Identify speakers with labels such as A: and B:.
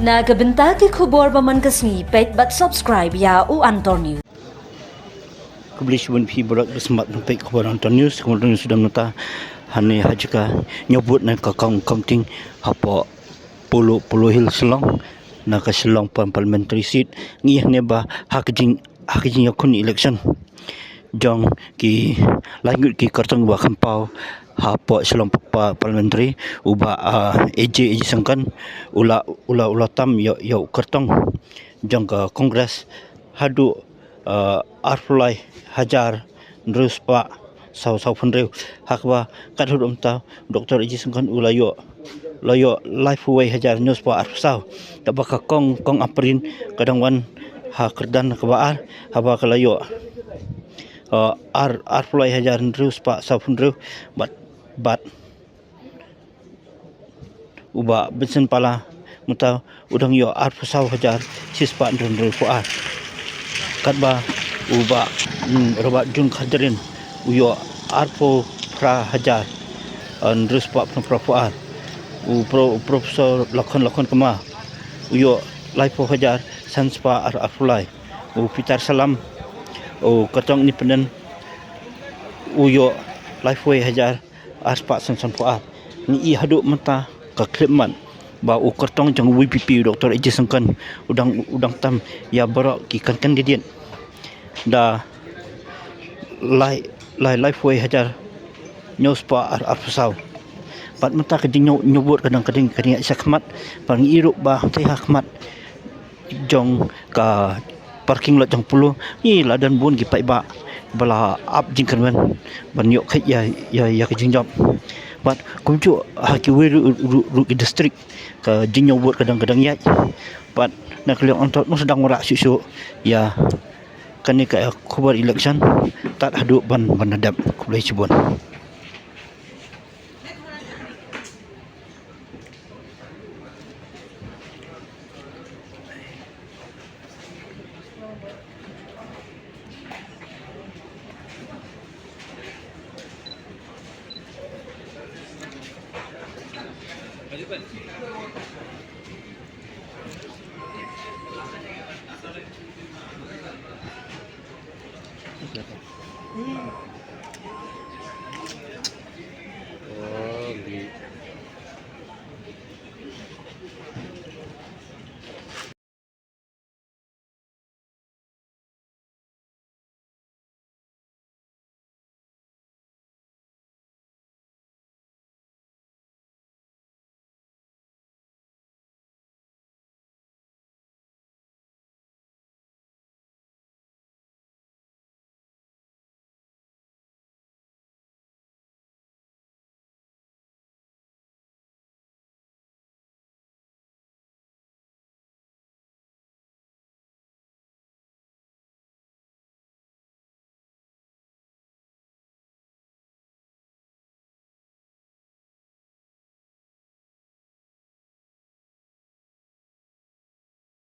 A: Nagabenta ki khubor baman kasni pet bat subscribe ya u Anton News.
B: Kublish bun pi borak bersemat sampai kepada Anton News. Kemudian sudah menata hani hajika nyebut na kakang counting apa puluh hil selong na ka selong parliamentary seat ngih ne ba hakjing yakun election jong ki lanjut ki kartang ba kampau apa selong parliamentary uba AJ sangkan ula tam yo kartang jong ka kongres hadu arfulai hajar terus pak sau penreu hakba kadhur umta Dr. Eji sangkan ulayo life way hajar news pa arfsau tabaka kong aprin kadangwan ha kerdan kebaar haba kalayo arfulai hajar terus pak sau penreu bat uba bensen pala muta udang yo arfsau hajar sispa ndreu pa kadba uba robat jung khadrin uyo arpo pra hajar terus pak prafuar profesor lakon kema uyo laipo hajar sanspa arfulai Peter Salam katong independent uyo lifeway hajar aspa sansan fuar ni i hadu mata ka klipman ba katong jang WPP Dr. Eji sangkan udang tam ya barok ki kan didien da lifeway hajar news pa arfsau pat mata keding nyobot kadang sakmat pang iruk ba teh hakmat jong ka parking lot jong pulu ni ladan bun gi pai ba bala up jingkan ban yok khat ya ke jingjop bat kumcu hakiwe ru district ka jinyobot kadang ya bat nak liang ontot mo sedang ora susu ya kani ka khubar election tat hadu ban nadap kulai cibon.